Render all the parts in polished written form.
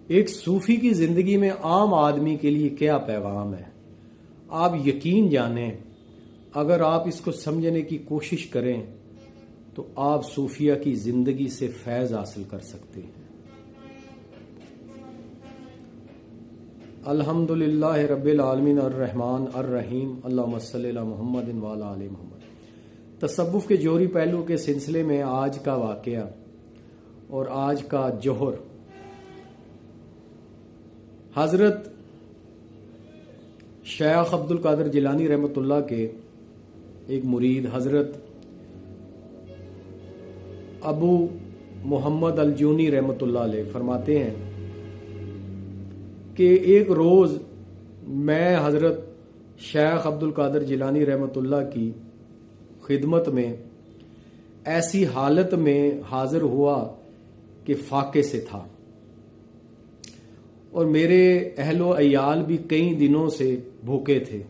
एक सूफी की जिंदगी में आम आदमी के लिए क्या पैगाम है। आप यकीन जानें, अगर आप इसको समझने की कोशिश करें तो आप सूफिया की जिंदगी से फैज हासिल कर सकते हैं। अल्हम्दुलिल्लाह रब्बिल आलमीन अर्रहमान अर्रहीम अल्लाहुम्मा सल्ली अला मुहम्मदिन व अला आलि मुहम्मद। तसव्वुफ के जोहरी पहलू के सिलसिले में आज का वाकया और आज का जोहर, हजरत शेख अब्दुल कादिर जिलानी रहमतुल्लाह के एक मुरीद हजरत अबू मोहम्मद अल जूनी रहमतुल्लाह अलैह फरमाते हैं कि एक रोज़ मैं हजरत शेख अब्दुल कादिर जिलानी रहमतुल्लाह की खिदमत में ऐसी हालत में हाजिर हुआ कि फाके से था और मेरे अहलो अयाल भी कई दिनों से भूखे थे।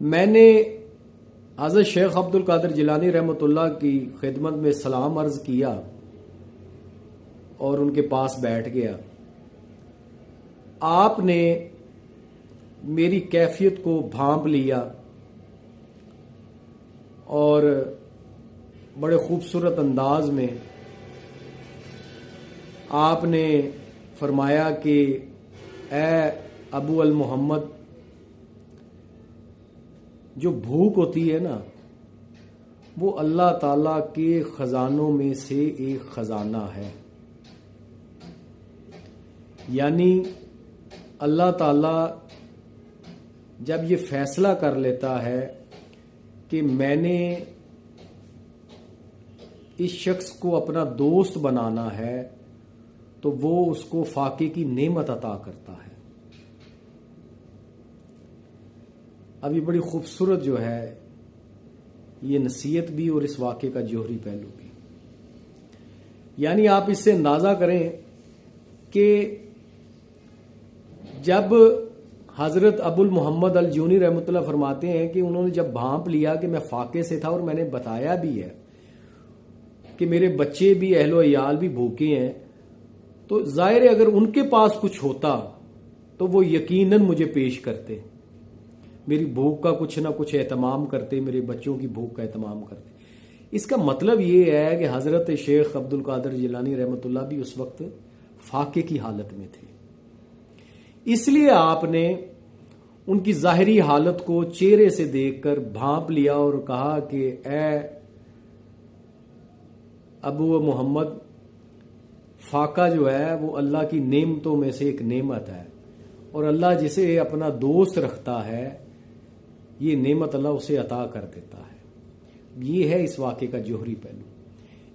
मैंने हज़रत शेख अब्दुल कादिर जिलानी रहमतुल्लाह की खिदमत में सलाम अर्ज़ किया और उनके पास बैठ गया। आपने मेरी कैफियत को भांप लिया और बड़े खूबसूरत अंदाज में आपने फरमाया कि ए अबू अल मोहम्मद, जो भूख होती है ना, वो अल्लाह ताला के खजानों में से एक खजाना है। यानी अल्लाह ताला जब ये फैसला कर लेता है कि मैंने इस शख्स को अपना दोस्त बनाना है, तो वो उसको फाके की नेमत अता करता है। अब ये बड़ी खूबसूरत जो है ये नसीहत भी और इस वाक़े का जोहरी पहलू भी। यानी आप इससे अंदाज़ा करें कि जब हज़रत अबुल मोहम्मद अल जूनी रहमतुल्लाह फरमाते हैं कि उन्होंने जब भांप लिया कि मैं फाके से था और मैंने बताया भी है कि मेरे बच्चे भी अहलो अयाल भी भूखे हैं, तो जाहिर है अगर उनके पास कुछ होता तो वो यकीनन मुझे पेश करते, मेरी भूख का कुछ ना कुछ एहतमाम करते, मेरे बच्चों की भूख का एहतमाम करते। इसका मतलब ये है कि हज़रत शेख अब्दुल कादिर जिलानी रहमतुल्लाह भी उस वक्त फाके की हालत में थे। इसलिए आपने उनकी ज़ाहिरी हालत को चेहरे से देखकर भांप लिया और कहा कि ए अबू मोहम्मद, फाका जो है वो अल्लाह की नेमतों में से एक नेमत है और अल्लाह जिसे अपना दोस्त रखता है ये नेमत अल्लाह उसे अता कर देता है। ये है इस वाक़े का जोहरी पहलू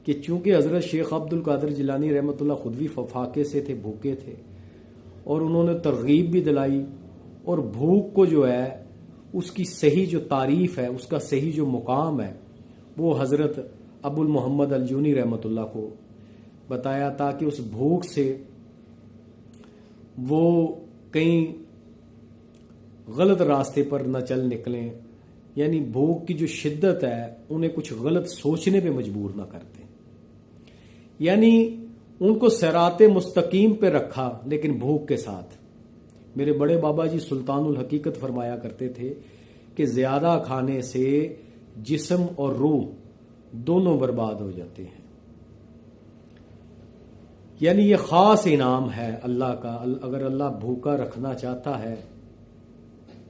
कि चूंकि हज़रत शेख अब्दुल कादिर जिलानी रहमतुल्लाह खुद भी फाके से थे, भूखे थे, और उन्होंने तरगीब भी दिलाई और भूख को जो है उसकी सही जो तारीफ़ है, उसका सही जो मुकाम है, वो हज़रत अबुल मोहम्मद अल जूनी रहमतुल्लाह को बताया ताकि उस भूख से वो कहीं गलत रास्ते पर न चल निकलें। यानी भूख की जो शिद्दत है उन्हें कुछ गलत सोचने पे मजबूर न करते। यानी उनको सिराते मुस्तकीम पे रखा, लेकिन भूख के साथ। मेरे बड़े बाबा जी सुल्तानुल हकीकत फरमाया करते थे कि ज्यादा खाने से जिस्म और रूह दोनों बर्बाद हो जाते हैं। यानी ये खास इनाम है अल्लाह का। अगर अल्लाह भूखा रखना चाहता है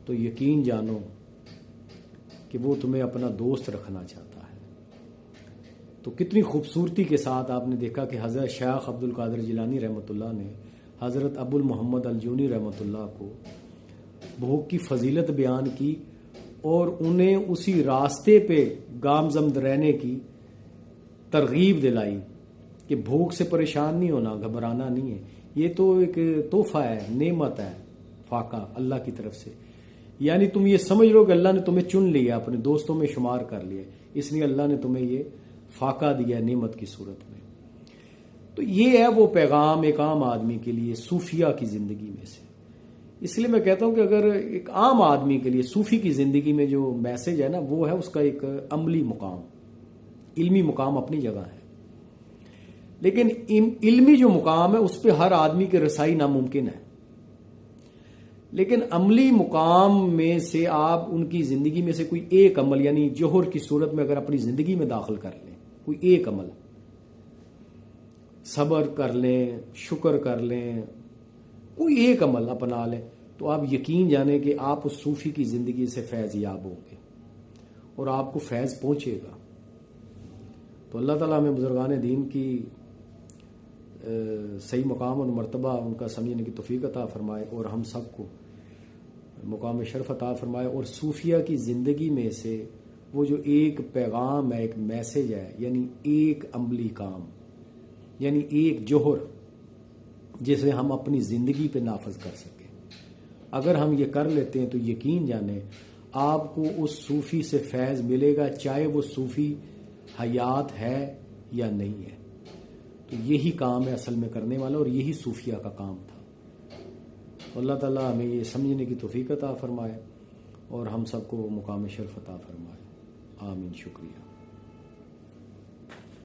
तो यकीन जानो कि वो तुम्हें अपना दोस्त रखना चाहता है। तो कितनी खूबसूरती के साथ आपने देखा कि हज़रत शेख अब्दुल कादिर जिलानी रहमतुल्लाह ने हज़रत अबुल मोहम्मद अल जूनी रहमतुल्लाह को भूख की फजीलत बयान की और उन्हें उसी रास्ते पे गामजमद रहने की तरगीब दिलाई कि भूख से परेशान नहीं होना, घबराना नहीं है। ये तो एक तोहफा है, नेमत है, फाका अल्लाह की तरफ से। यानी तुम ये समझ लो कि अल्लाह ने तुम्हें चुन लिया, अपने दोस्तों में शुमार कर लिया, इसलिए अल्लाह ने तुम्हें ये फाका दिया नेमत की सूरत में। तो ये है वो पैगाम एक आम आदमी के लिए सूफिया की जिंदगी में से। इसलिए मैं कहता हूं कि अगर एक आम आदमी के लिए सूफी की जिंदगी में जो मैसेज है ना, वो है उसका एक अमली मुकाम, इल्मी मुकाम अपनी जगह है। लेकिन इल्मी जो मुकाम है उस पर हर आदमी की रसाई नामुमकिन है। लेकिन अमली मुकाम में से आप उनकी जिंदगी में से कोई एक अमल यानी जोहर की सूरत में अगर अपनी जिंदगी में दाखिल कर लें, कोई एक अमल, सब्र कर लें, शुक्र कर लें, कोई एक अमल अपना लें, तो आप यकीन जाने कि आप उस सूफी की जिंदगी से फैज याब होंगे और आपको फैज पहुंचेगा। तो अल्लाह ताला हमें बुजुर्गान दीन की सही मुकाम और मर्तबा उनका समझने की तौफीक अता फरमाए और हम सबको मुकाम शरफ अता फरमाए। और सूफिया की ज़िंदगी में से वो जो एक पैगाम है, एक मैसेज है, यानी एक अमली काम, यानी एक जोहर जिसे हम अपनी ज़िंदगी पे नाफज कर सकें, अगर हम ये कर लेते हैं तो यकीन जाने आपको उस सूफ़ी से फैज़ मिलेगा, चाहे वो सूफ़ी हयात है या नहीं है। तो यही काम है असल में करने वाला और यही सूफिया का काम था। अल्लाह ताला हमें ये समझने की तौफीक अता फरमाए और हम सबको मुकाम शरफ अता फरमाए। आमीन। शुक्रिया।